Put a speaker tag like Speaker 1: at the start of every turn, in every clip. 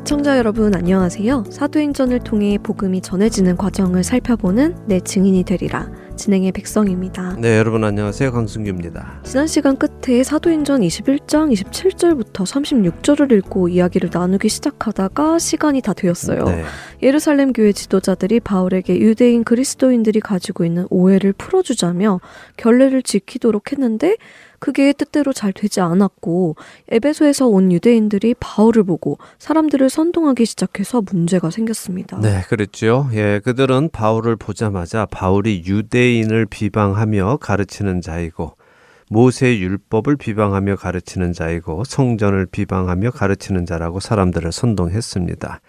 Speaker 1: 애청자 여러분 안녕하세요. 사도행전을 통해 복음이 전해지는 과정을 살펴보는 내 증인이 되리라. 진행의 백성입니다.
Speaker 2: 네, 여러분 안녕하세요. 강승규입니다.
Speaker 1: 지난 시간 끝에 사도행전 21장 27절부터 36절을 읽고 이야기를 나누기 시작하다가 시간이 다 되었어요.
Speaker 2: 네.
Speaker 1: 예루살렘 교회 지도자들이 바울에게 유대인 그리스도인들이 가지고 있는 오해를 풀어주자며 결례를 지키도록 했는데 그게 뜻대로 잘 되지 않았고 에베소에서 온 유대인들이 바울을 보고 사람들을 선동하기 시작해서 문제가 생겼습니다.
Speaker 2: 네, 그랬죠. 예, 그들은 바울을 보자마자 바울이 유대인을 비방하며 가르치는 자이고 모세의 율법을 비방하며 가르치는 자이고 성전을 비방하며 가르치는 자라고 사람들을 선동했습니다.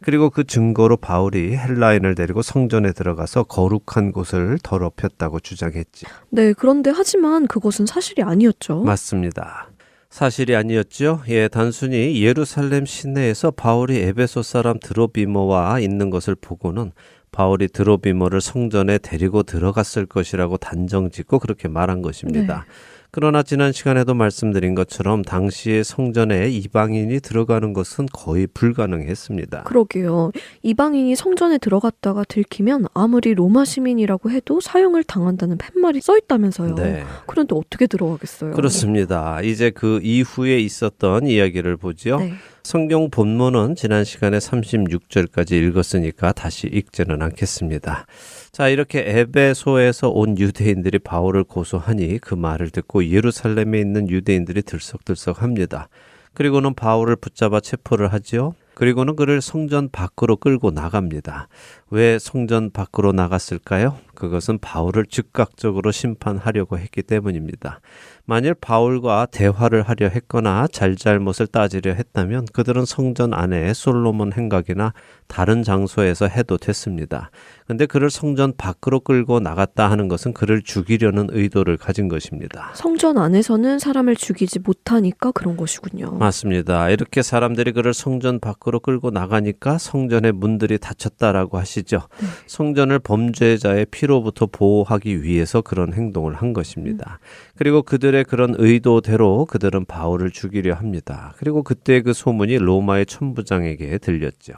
Speaker 2: 그리고 그 증거로 바울이 헬라인을 데리고 성전에 들어가서 거룩한 곳을 더럽혔다고 주장했지.
Speaker 1: 네, 그런데 하지만 그것은 사실이 아니었죠.
Speaker 2: 맞습니다. 사실이 아니었죠. 예, 단순히 예루살렘 시내에서 바울이 에베소 사람 드로비모와 있는 것을 보고는 바울이 드로비모를 성전에 데리고 들어갔을 것이라고 단정짓고 그렇게 말한 것입니다.
Speaker 1: 네.
Speaker 2: 그러나 지난 시간에도 말씀드린 것처럼 당시의 성전에 이방인이 들어가는 것은 거의 불가능했습니다.
Speaker 1: 그러게요. 이방인이 성전에 들어갔다가 들키면 아무리 로마 시민이라고 해도 사형을 당한다는 팻말이 써있다면서요.
Speaker 2: 네.
Speaker 1: 그런데 어떻게 들어가겠어요?
Speaker 2: 그렇습니다. 이제 그 이후에 있었던 이야기를 보죠.
Speaker 1: 네.
Speaker 2: 성경 본문은 지난 시간에 36절까지 읽었으니까 다시 읽지는 않겠습니다. 자, 이렇게 에베소에서 온 유대인들이 바울을 고소하니 그 말을 듣고 예루살렘에 있는 유대인들이 들썩들썩합니다. 그리고는 바울을 붙잡아 체포를 하지요. 그리고는 그를 성전 밖으로 끌고 나갑니다. 왜 성전 밖으로 나갔을까요? 그것은 바울을 즉각적으로 심판하려고 했기 때문입니다. 만일 바울과 대화를 하려 했거나 잘잘못을 따지려 했다면 그들은 성전 안에 솔로몬 행각이나 다른 장소에서 해도 됐습니다. 근데 그를 성전 밖으로 끌고 나갔다 하는 것은 그를 죽이려는 의도를 가진 것입니다.
Speaker 1: 성전 안에서는 사람을 죽이지 못하니까 그런 것이군요.
Speaker 2: 맞습니다. 이렇게 사람들이 그를 성전 밖으로 끌고 나가니까 성전의 문들이 닫혔다라고 하시죠.
Speaker 1: 네.
Speaker 2: 성전을 범죄자의 피로부터 보호하기 위해서 그런 행동을 한 것입니다. 그리고 그들의 그런 의도대로 그들은 바울을 죽이려 합니다. 그리고 그때 그 소문이 로마의 천부장에게 들렸죠.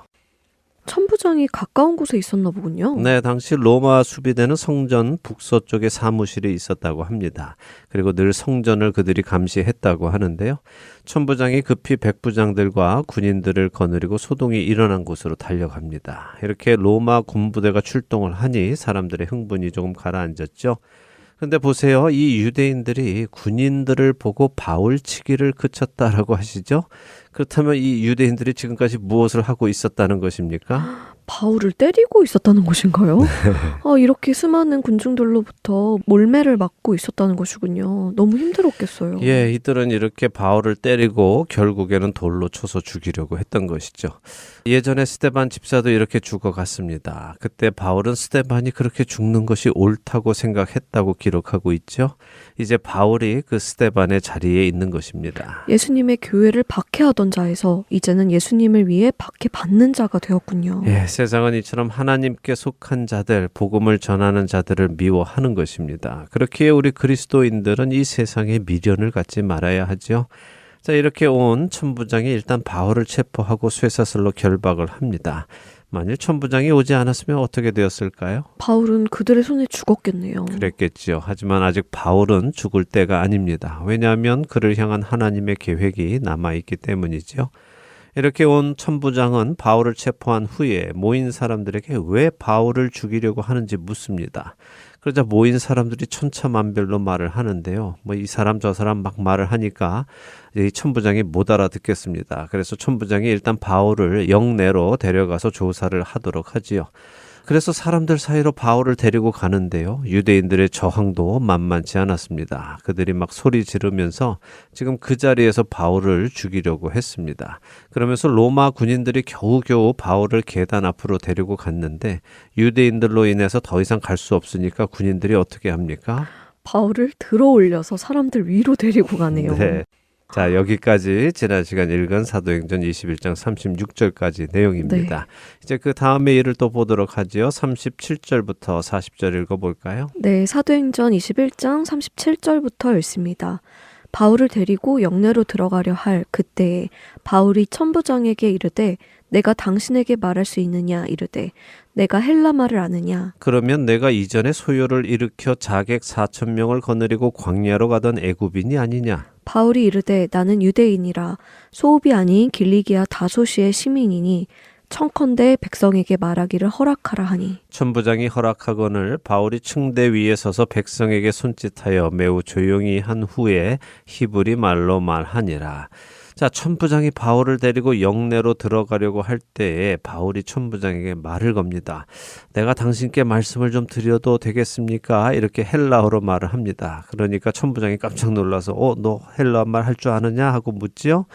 Speaker 1: 천부장이 가까운 곳에 있었나 보군요.
Speaker 2: 네, 당시 로마 수비대는 성전 북서쪽에 사무실이 있었다고 합니다. 그리고 늘 성전을 그들이 감시했다고 하는데요. 천부장이 급히 백부장들과 군인들을 거느리고 소동이 일어난 곳으로 달려갑니다. 이렇게 로마 군부대가 출동을 하니 사람들의 흥분이 조금 가라앉았죠. 근데 보세요. 이 유대인들이 군인들을 보고 바울 치기를 그쳤다라고 하시죠. 그렇다면 이 유대인들이 지금까지 무엇을 하고 있었다는 것입니까?
Speaker 1: 바울을 때리고 있었다는 것인가요? 이렇게 수많은 군중들로부터 몰매를 맞고 있었다는 것이군요. 너무 힘들었겠어요.
Speaker 2: 예, 이들은 이렇게 바울을 때리고 결국에는 돌로 쳐서 죽이려고 했던 것이죠. 예전에 스데반 집사도 이렇게 죽어갔습니다. 그때 바울은 스데반이 그렇게 죽는 것이 옳다고 생각했다고 기록하고 있죠. 이제 바울이 그 스데반의 자리에 있는 것입니다.
Speaker 1: 예수님의 교회를 박해하던 자에서 이제는 예수님을 위해 박해받는 자가 되었군요.
Speaker 2: 예, 세상은 이처럼 하나님께 속한 자들, 복음을 전하는 자들을 미워하는 것입니다. 그렇기에 우리 그리스도인들은 이 세상에 미련을 갖지 말아야 하죠. 자, 이렇게 온 천부장이 일단 바울을 체포하고 쇠사슬로 결박을 합니다. 만일 천부장이 오지 않았으면 어떻게 되었을까요?
Speaker 1: 바울은 그들의 손에 죽었겠네요.
Speaker 2: 그랬겠죠. 하지만 아직 바울은 죽을 때가 아닙니다. 왜냐하면 그를 향한 하나님의 계획이 남아있기 때문이죠. 이렇게 온 천부장은 바울을 체포한 후에 모인 사람들에게 왜 바울을 죽이려고 하는지 묻습니다. 그러자 모인 사람들이 천차만별로 말을 하는데요. 이 사람 저 사람 막 말을 하니까 이 천부장이 못 알아듣겠습니다. 그래서 천부장이 일단 바울을 영내로 데려가서 조사를 하도록 하지요. 그래서 사람들 사이로 바울을 데리고 가는데요. 유대인들의 저항도 만만치 않았습니다. 그들이 막 소리 지르면서 지금 그 자리에서 바울을 죽이려고 했습니다. 그러면서 로마 군인들이 겨우겨우 바울을 계단 앞으로 데리고 갔는데 유대인들로 인해서 더 이상 갈 수 없으니까 군인들이 어떻게 합니까?
Speaker 1: 바울을 들어 올려서 사람들 위로 데리고 가네요.
Speaker 2: 네. 자, 여기까지 지난 시간 읽은 사도행전 21장 36절까지 내용입니다.
Speaker 1: 네.
Speaker 2: 이제 그 다음의 일을 또 보도록 하지요. 37절부터 40절 읽어볼까요?
Speaker 1: 네, 사도행전 21장 37절부터 읽습니다. 바울을 데리고 영내로 들어가려 할 그때에 바울이 천부장에게 이르되 내가 당신에게 말할 수 있느냐 이르되 내가 헬라 말을 아느냐.
Speaker 2: 그러면 내가 이전에 소요를 일으켜 자객 4천 명을 거느리고 광야로 가던 애굽인이 아니냐?
Speaker 1: 바울이 이르되 나는 유대인이라 소읍이 아닌 길리기아 다소시의 시민이니 청컨대 백성에게 말하기를 허락하라 하니.
Speaker 2: 천부장이 허락하거늘 바울이 층대 위에 서서 백성에게 손짓하여 매우 조용히 한 후에 히브리 말로 말하니라. 자, 천부장이 바울을 데리고 영내로 들어가려고 할 때에 바울이 천부장에게 말을 겁니다. 내가 당신께 말씀을 좀 드려도 되겠습니까? 이렇게 헬라어로 말을 합니다. 그러니까 천부장이 깜짝 놀라서 너 헬라어 말 할 줄 아느냐? 하고 묻지요.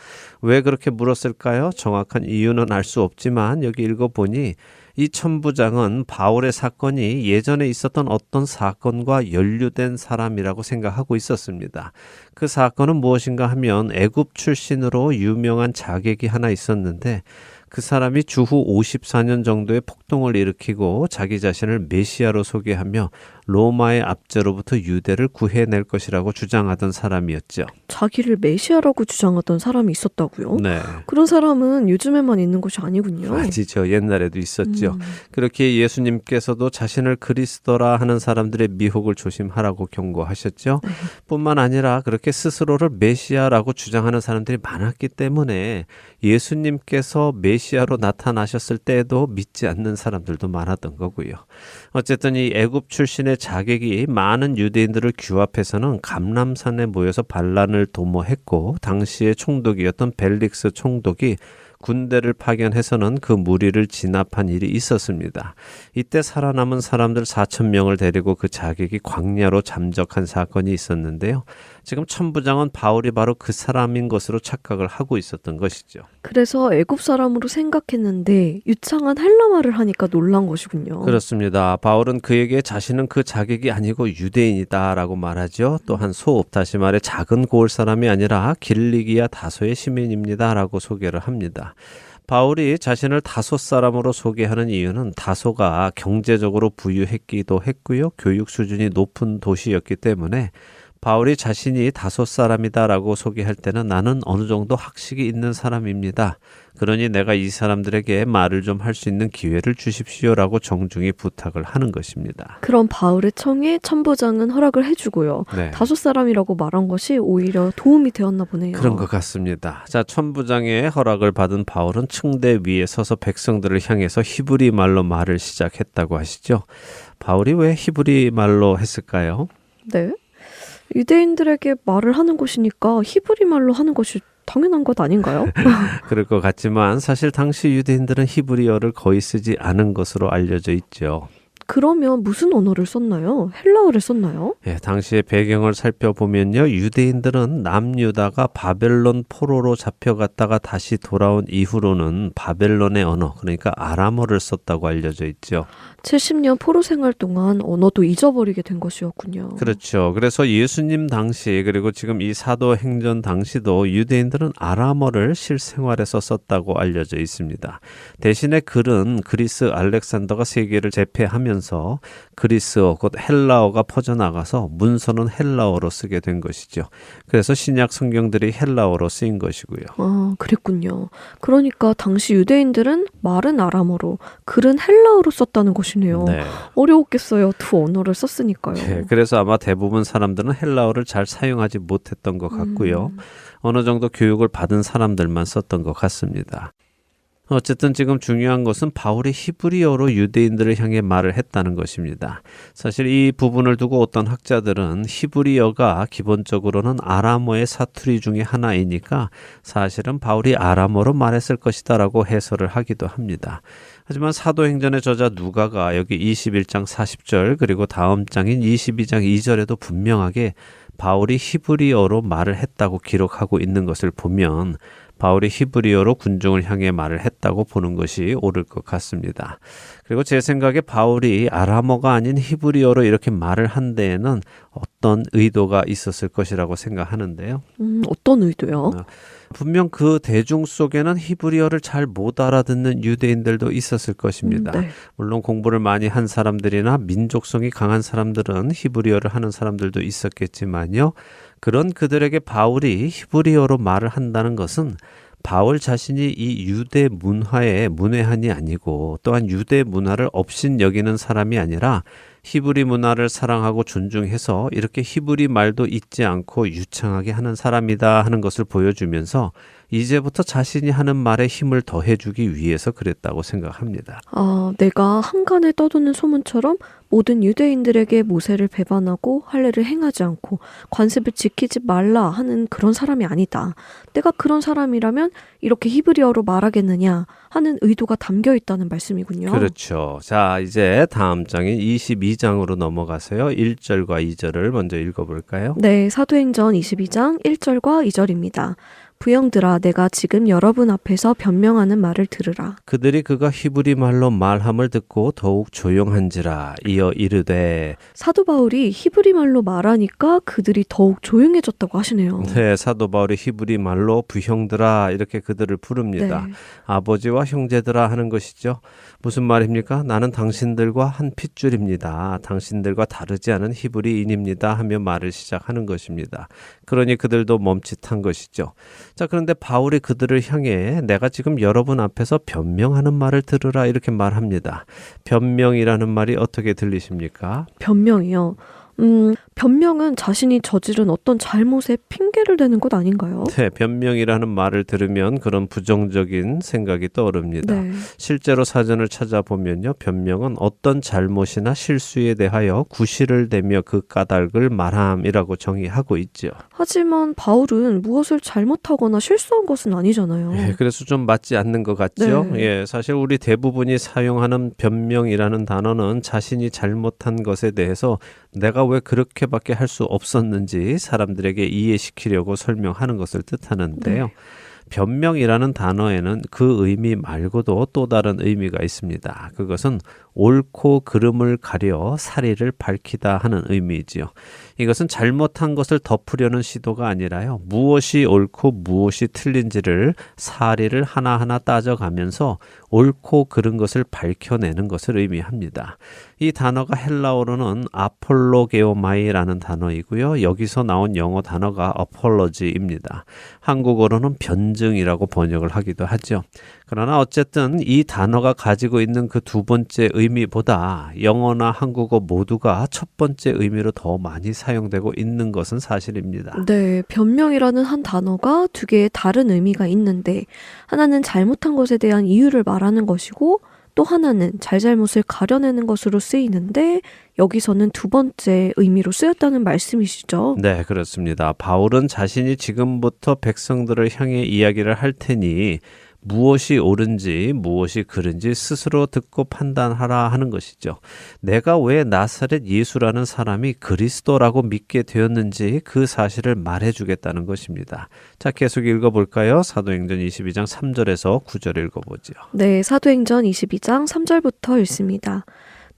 Speaker 2: 왜 그렇게 물었을까요? 정확한 이유는 알 수 없지만 여기 읽어보니 이 천부장은 바울의 사건이 예전에 있었던 어떤 사건과 연루된 사람이라고 생각하고 있었습니다. 그 사건은 무엇인가 하면 애굽 출신으로 유명한 자객이 하나 있었는데 그 사람이 주후 54년 정도의 폭동을 일으키고 자기 자신을 메시아로 소개하며 로마의 압제로부터 유대를 구해낼 것이라고 주장하던 사람이었죠.
Speaker 1: 자기를 메시아라고 주장하던 사람이 있었다고요?
Speaker 2: 네.
Speaker 1: 그런 사람은 요즘에만 있는 것이 아니군요.
Speaker 2: 아니죠. 옛날에도 있었죠. 그렇게 예수님께서도 자신을 그리스도라 하는 사람들의 미혹을 조심하라고 경고하셨죠.
Speaker 1: 네.
Speaker 2: 뿐만 아니라 그렇게 스스로를 메시아라고 주장하는 사람들이 많았기 때문에 예수님께서 메시아로 나타나셨을 때에도 믿지 않는 사람들도 많았던 거고요. 어쨌든 이 애굽 출신의 자객이 많은 유대인들을 규합해서는 감람산에 모여서 반란을 도모했고 당시의 총독이었던 벨릭스 총독이 군대를 파견해서는 그 무리를 진압한 일이 있었습니다. 이때 살아남은 사람들 4천 명을 데리고 그 자객이 광야로 잠적한 사건이 있었는데요. 지금 천부장은 바울이 바로 그 사람인 것으로 착각을 하고 있었던 것이죠.
Speaker 1: 그래서 애굽 사람으로 생각했는데 유창한 헬라 말을 하니까 놀란 것이군요.
Speaker 2: 그렇습니다. 바울은 그에게 자신은 그 자객이 아니고 유대인이다라고 말하죠. 또한 소읍, 다시 말해 작은 고을 사람이 아니라 길리기아 다소의 시민입니다라고 소개를 합니다. 바울이 자신을 다소 사람으로 소개하는 이유는 다소가 경제적으로 부유했기도 했고요. 교육 수준이 높은 도시였기 때문에 바울이 자신이 다소 사람이다라고 소개할 때는 나는 어느 정도 학식이 있는 사람입니다. 그러니 내가 이 사람들에게 말을 좀 할 수 있는 기회를 주십시오라고 정중히 부탁을 하는 것입니다.
Speaker 1: 그럼 바울의 청에 천부장은 허락을 해주고요.
Speaker 2: 네.
Speaker 1: 다섯 사람이라고 말한 것이 오히려 도움이 되었나 보네요.
Speaker 2: 그런 것 같습니다. 자, 천부장의 허락을 받은 바울은 층대 위에 서서 백성들을 향해서 히브리 말로 말을 시작했다고 하시죠. 바울이 왜 히브리 말로 했을까요?
Speaker 1: 네. 유대인들에게 말을 하는 것이니까 히브리 말로 하는 것이 당연한 것 아닌가요?
Speaker 2: 그럴 것 같지만 사실 당시 유대인들은 히브리어를 거의 쓰지 않은 것으로 알려져 있죠.
Speaker 1: 그러면 무슨 언어를 썼나요? 헬라어를 썼나요?
Speaker 2: 예, 당시의 배경을 살펴보면요. 유대인들은 남유다가 바벨론 포로로 잡혀갔다가 다시 돌아온 이후로는 바벨론의 언어, 그러니까 아람어를 썼다고 알려져 있죠.
Speaker 1: 70년 포로 생활 동안 언어도 잊어버리게 된 것이었군요.
Speaker 2: 그렇죠. 그래서 예수님 당시 그리고 지금 이 사도행전 당시도 유대인들은 아람어를 실생활에서 썼다고 알려져 있습니다. 대신에 글은 그리스 알렉산더가 세계를 제패하면서 그리스어 곧 헬라어가 퍼져나가서 문서는 헬라어로 쓰게 된 것이죠. 그래서 신약 성경들이 헬라어로 쓰인 것이고요.
Speaker 1: 아, 그랬군요. 그러니까 당시 유대인들은 말은 아람어로, 글은 헬라어로 썼다는 것이네요.
Speaker 2: 네.
Speaker 1: 어려웠겠어요. 두 언어를 썼으니까요.
Speaker 2: 네, 그래서 아마 대부분 사람들은 헬라어를 잘 사용하지 못했던 것 같고요. 어느 정도 교육을 받은 사람들만 썼던 것 같습니다. 어쨌든 지금 중요한 것은 바울이 히브리어로 유대인들을 향해 말을 했다는 것입니다. 사실 이 부분을 두고 어떤 학자들은 히브리어가 기본적으로는 아람어의 사투리 중에 하나이니까 사실은 바울이 아람어로 말했을 것이다라고 해설을 하기도 합니다. 하지만 사도행전의 저자 누가가 여기 21장 40절 그리고 다음 장인 22장 2절에도 분명하게 바울이 히브리어로 말을 했다고 기록하고 있는 것을 보면 바울이 히브리어로 군중을 향해 말을 했다고 보는 것이 옳을 것 같습니다. 그리고 제 생각에 바울이 아람어가 아닌 히브리어로 이렇게 말을 한 데에는 어떤 의도가 있었을 것이라고 생각하는데요.
Speaker 1: 어떤 의도요?
Speaker 2: 분명 그 대중 속에는 히브리어를 잘 못 알아듣는 유대인들도 있었을 것입니다.
Speaker 1: 네.
Speaker 2: 물론 공부를 많이 한 사람들이나 민족성이 강한 사람들은 히브리어를 하는 사람들도 있었겠지만요. 그런 그들에게 바울이 히브리어로 말을 한다는 것은 바울 자신이 이 유대 문화에 문외한이 아니고 또한 유대 문화를 업신여기는 사람이 아니라 히브리 문화를 사랑하고 존중해서 이렇게 히브리 말도 잊지 않고 유창하게 하는 사람이다 하는 것을 보여주면서 이제부터 자신이 하는 말에 힘을 더해주기 위해서 그랬다고 생각합니다.
Speaker 1: 내가 한간에 떠도는 소문처럼 모든 유대인들에게 모세를 배반하고 할례를 행하지 않고 관습을 지키지 말라 하는 그런 사람이 아니다. 내가 그런 사람이라면 이렇게 히브리어로 말하겠느냐 하는 의도가 담겨 있다는 말씀이군요.
Speaker 2: 그렇죠. 자, 이제 다음 장인 22장으로 넘어가서요. 1절과 2절을 먼저 읽어볼까요?
Speaker 1: 네, 사도행전 22장 1절과 2절입니다. 부형들아, 내가 지금 여러분 앞에서 변명하는 말을 들으라.
Speaker 2: 그들이 그가 히브리 말로 말함을 듣고 더욱 조용한지라. 이어 이르되.
Speaker 1: 사도 바울이 히브리 말로 말하니까 그들이 더욱 조용해졌다고 하시네요.
Speaker 2: 네, 사도 바울이 히브리 말로 부형들아 이렇게 그들을 부릅니다.
Speaker 1: 네.
Speaker 2: 아버지와 형제들아 하는 것이죠. 무슨 말입니까? 나는 당신들과 한 핏줄입니다. 당신들과 다르지 않은 히브리인입니다 하며 말을 시작하는 것입니다. 그러니 그들도 멈칫한 것이죠. 자, 그런데 바울이 그들을 향해 내가 지금 여러분 앞에서 변명하는 말을 들으라 이렇게 말합니다. 변명이라는 말이 어떻게 들리십니까?
Speaker 1: 변명이요. 변명은 자신이 저지른 어떤 잘못에 핑계를 대는 것 아닌가요?
Speaker 2: 네, 변명이라는 말을 들으면 그런 부정적인 생각이 떠오릅니다.
Speaker 1: 네.
Speaker 2: 실제로 사전을 찾아보면요, 변명은 어떤 잘못이나 실수에 대하여 구실을 대며 그 까닭을 말함이라고 정의하고 있죠.
Speaker 1: 하지만 바울은 무엇을 잘못하거나 실수한 것은 아니잖아요.
Speaker 2: 예, 그래서 좀 맞지 않는 것 같죠.
Speaker 1: 네.
Speaker 2: 예, 사실 우리 대부분이 사용하는 변명이라는 단어는 자신이 잘못한 것에 대해서 내가 왜 그렇게밖에 할 수 없었는지 사람들에게 이해시키려고 설명하는 것을 뜻하는데요.
Speaker 1: 네.
Speaker 2: 변명이라는 단어에는 그 의미 말고도 또 다른 의미가 있습니다. 그것은 옳고 그름을 가려 사리를 밝히다 하는 의미이지요. 이것은 잘못한 것을 덮으려는 시도가 아니라요. 무엇이 옳고 무엇이 틀린지를 사리를 하나하나 따져가면서 옳고 그른 것을 밝혀내는 것을 의미합니다. 이 단어가 헬라어로는 아폴로게오마이라는 단어이고요. 여기서 나온 영어 단어가 apology입니다. 한국어로는 변증이라고 번역을 하기도 하죠. 그러나 어쨌든 이 단어가 가지고 있는 그 두 번째 의미보다 영어나 한국어 모두가 첫 번째 의미로 더 많이 사용되고 있는 것은 사실입니다.
Speaker 1: 네, 변명이라는 한 단어가 두 개의 다른 의미가 있는데 하나는 잘못한 것에 대한 이유를 말하는 것이고 또 하나는 잘잘못을 가려내는 것으로 쓰이는데 여기서는 두 번째 의미로 쓰였다는 말씀이시죠?
Speaker 2: 네, 그렇습니다. 바울은 자신이 지금부터 백성들을 향해 이야기를 할 테니 무엇이 옳은지 무엇이 그른지 스스로 듣고 판단하라 하는 것이죠. 내가 왜 나사렛 예수라는 사람이 그리스도라고 믿게 되었는지 그 사실을 말해주겠다는 것입니다. 자, 계속 읽어볼까요? 사도행전 22장 3절에서 9절 읽어보죠.
Speaker 1: 네, 사도행전 22장 3절부터 읽습니다.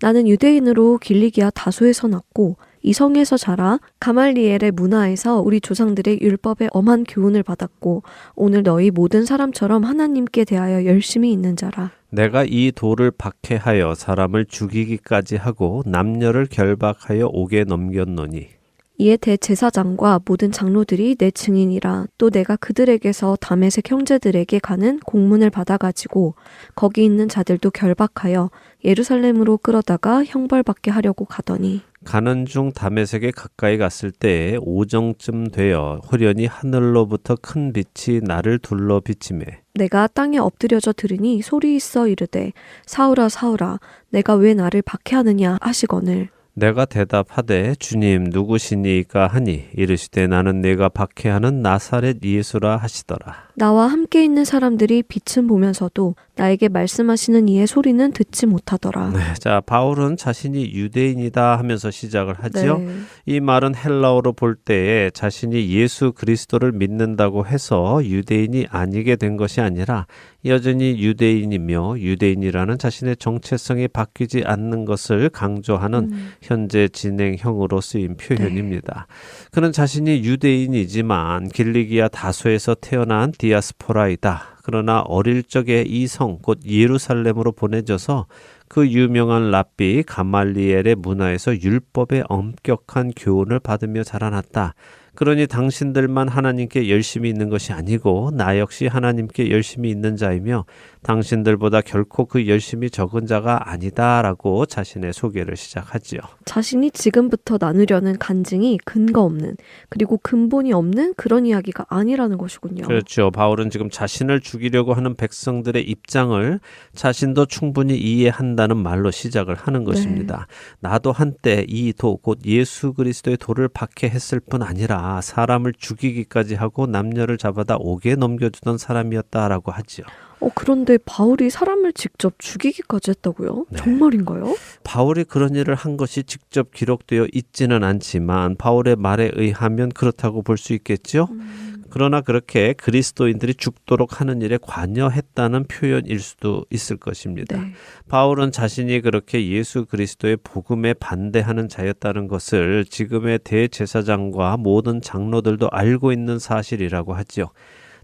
Speaker 1: 나는 유대인으로 길리기아 다소에서 났고 이성에서 자라 가말리엘의 문화에서 우리 조상들의 율법에 엄한 교훈을 받았고 오늘 너희 모든 사람처럼 하나님께 대하여 열심히 있는 자라.
Speaker 2: 내가 이 돌을 박해하여 사람을 죽이기까지 하고 남녀를 결박하여 옥에 넘겼노니
Speaker 1: 이에 대제사장과 모든 장로들이 내 증인이라. 또 내가 그들에게서 다메섹 형제들에게 가는 공문을 받아가지고 거기 있는 자들도 결박하여 예루살렘으로 끌어다가 형벌받게 하려고 가더니
Speaker 2: 가는 중 다메섹에 가까이 갔을 때에 오정쯤 되어 호련히 하늘로부터 큰 빛이 나를 둘러 비치매
Speaker 1: 내가 땅에 엎드려져 들으니 소리 있어 이르되 사울아 사울아 내가 왜 나를 박해하느냐 하시거늘
Speaker 2: 내가 대답하되 주님 누구시니까 하니 이르시되 나는 내가 박해하는 나사렛 예수라 하시더라.
Speaker 1: 나와 함께 있는 사람들이 빛은 보면서도 나에게 말씀하시는 이의 소리는 듣지 못하더라.
Speaker 2: 네, 자 바울은 자신이 유대인이다 하면서 시작을 하죠.
Speaker 1: 네.
Speaker 2: 이 말은 헬라어로 볼 때에 자신이 예수 그리스도를 믿는다고 해서 유대인이 아니게 된 것이 아니라 여전히 유대인이며 유대인이라는 자신의 정체성이 바뀌지 않는 것을 강조하는 현재 진행형으로 쓰인 표현입니다. 그는 자신이 유대인이지만 길리기아 다소에서 태어난 디아스포라이다. 그러나 어릴 적에 이 성 곧 예루살렘으로 보내져서 그 유명한 랍비 가말리엘의 문화에서 율법의 엄격한 교훈을 받으며 자라났다. 그러니 당신들만 하나님께 열심히 있는 것이 아니고 나 역시 하나님께 열심히 있는 자이며 당신들보다 결코 그 열심이 적은 자가 아니다라고 자신의 소개를 시작하지요.
Speaker 1: 자신이 지금부터 나누려는 간증이 근거 없는, 그리고 근본이 없는 그런 이야기가 아니라는 것이군요.
Speaker 2: 그렇죠. 바울은 지금 자신을 죽이려고 하는 백성들의 입장을 자신도 충분히 이해한다는 말로 시작을 하는 것입니다. 나도 한때 이 도, 곧 예수 그리스도의 도를 박해했을 뿐 아니라 사람을 죽이기까지 하고 남녀를 잡아다 옥에 넘겨주던 사람이었다라고 하지요.
Speaker 1: 그런데 바울이 사람을 직접 죽이기까지 했다고요?
Speaker 2: 네.
Speaker 1: 정말인가요?
Speaker 2: 바울이 그런 일을 한 것이 직접 기록되어 있지는 않지만 바울의 말에 의하면 그렇다고 볼 수 있겠죠. 그러나 그렇게 그리스도인들이 죽도록 하는 일에 관여했다는 표현일 수도 있을 것입니다.
Speaker 1: 네.
Speaker 2: 바울은 자신이 그렇게 예수 그리스도의 복음에 반대하는 자였다는 것을 지금의 대제사장과 모든 장로들도 알고 있는 사실이라고 하죠.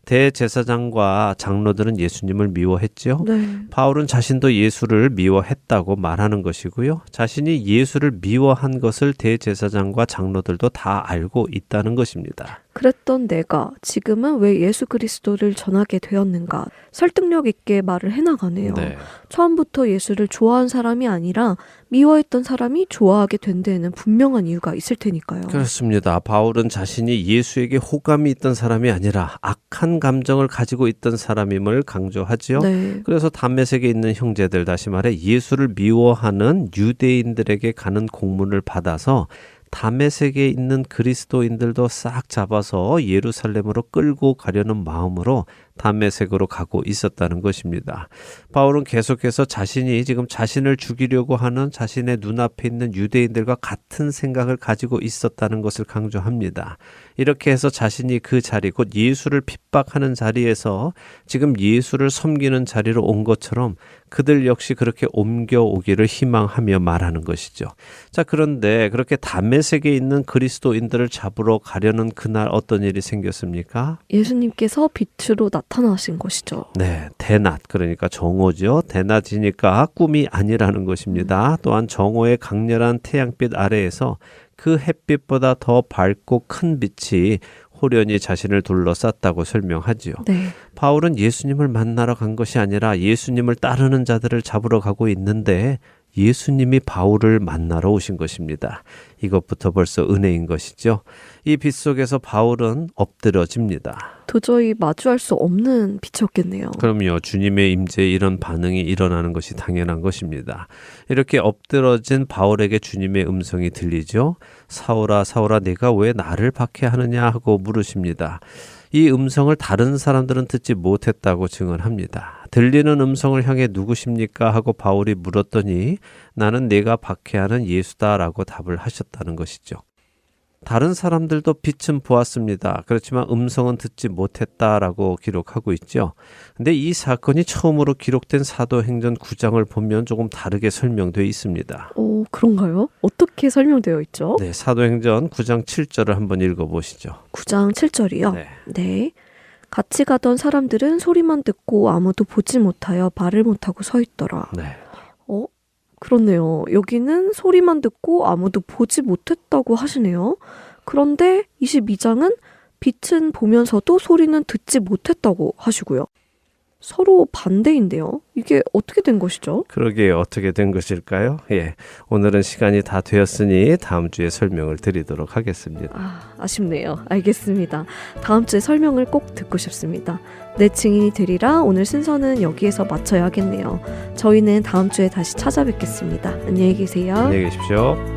Speaker 2: 대제사장과 장로들은 예수님을 미워했죠.
Speaker 1: 네.
Speaker 2: 바울은 자신도 예수를 미워했다고 말하는 것이고요. 자신이 예수를 미워한 것을 대제사장과 장로들도 다 알고 있다는 것입니다.
Speaker 1: 그랬던 내가 지금은 왜 예수 그리스도를 전하게 되었는가? 설득력 있게 말을 해나가네요.
Speaker 2: 네.
Speaker 1: 처음부터 예수를 좋아한 사람이 아니라 미워했던 사람이 좋아하게 된 데에는 분명한 이유가 있을 테니까요.
Speaker 2: 그렇습니다. 바울은 자신이 예수에게 호감이 있던 사람이 아니라 악한 감정을 가지고 있던 사람임을 강조하지요.
Speaker 1: 네.
Speaker 2: 그래서 다메섹에 있는 형제들, 다시 말해 예수를 미워하는 유대인들에게 가는 공문을 받아서 다메섹에 있는 그리스도인들도 싹 잡아서 예루살렘으로 끌고 가려는 마음으로 다메섹으로 가고 있었다는 것입니다. 바울은 계속해서 자신이 지금 자신을 죽이려고 하는 자신의 눈앞에 있는 유대인들과 같은 생각을 가지고 있었다는 것을 강조합니다. 이렇게 해서 자신이 그 자리, 곧 예수를 핍박하는 자리에서 지금 예수를 섬기는 자리로 온 것처럼 그들 역시 그렇게 옮겨오기를 희망하며 말하는 것이죠. 자, 그런데 그렇게 다메섹에 있는 그리스도인들을 잡으러 가려는 그날 어떤 일이 생겼습니까?
Speaker 1: 예수님께서 빛으로 나타나신 것이죠.
Speaker 2: 네, 대낮, 그러니까 정오죠. 대낮이니까 꿈이 아니라는 것입니다. 또한 정오의 강렬한 태양빛 아래에서 그 햇빛보다 더 밝고 큰 빛이 호련히 자신을 둘러쌌다고 설명하지요.
Speaker 1: 네.
Speaker 2: 바울은 예수님을 만나러 간 것이 아니라 예수님을 따르는 자들을 잡으러 가고 있는데 예수님이 바울을 만나러 오신 것입니다. 이것부터 벌써 은혜인 것이죠. 이 빛 속에서 바울은 엎드러집니다.
Speaker 1: 도저히 마주할 수 없는 빛이었겠네요.
Speaker 2: 그럼요. 주님의 임재에 이런 반응이 일어나는 것이 당연한 것입니다. 이렇게 엎드러진 바울에게 주님의 음성이 들리죠. 사울아, 사울아, 네가 왜 나를 박해하느냐 하고 물으십니다. 이 음성을 다른 사람들은 듣지 못했다고 증언합니다. 들리는 음성을 향해 누구십니까? 하고 바울이 물었더니 나는 네가 박해하는 예수다라고 답을 하셨다는 것이죠. 다른 사람들도 빛은 보았습니다. 그렇지만 음성은 듣지 못했다라고 기록하고 있죠. 근데 이 사건이 처음으로 기록된 사도행전 9장을 보면 조금 다르게 설명되어 있습니다.
Speaker 1: 그런가요? 어떻게 설명되어 있죠?
Speaker 2: 네, 사도행전 9장 7절을 한번 읽어보시죠.
Speaker 1: 9장 7절이요?
Speaker 2: 네.
Speaker 1: 네. 같이 가던 사람들은 소리만 듣고 아무도 보지 못하여 말을 못하고 서 있더라.
Speaker 2: 네.
Speaker 1: 그렇네요. 여기는 소리만 듣고 아무도 보지 못했다고 하시네요. 그런데 22장은 빛은 보면서도 소리는 듣지 못했다고 하시고요. 서로 반대인데요. 이게 어떻게 된 것이죠?
Speaker 2: 그러게 어떻게 된 것일까요? 예, 오늘은 시간이 다 되었으니 다음 주에 설명을 드리도록 하겠습니다.
Speaker 1: 아쉽네요. 알겠습니다. 다음 주에 설명을 꼭 듣고 싶습니다. 내 증인이 되리라. 오늘 순서는 여기에서 마쳐야 하겠네요. 저희는 다음 주에 다시 찾아뵙겠습니다. 안녕히 계세요.
Speaker 2: 안녕히 계십시오.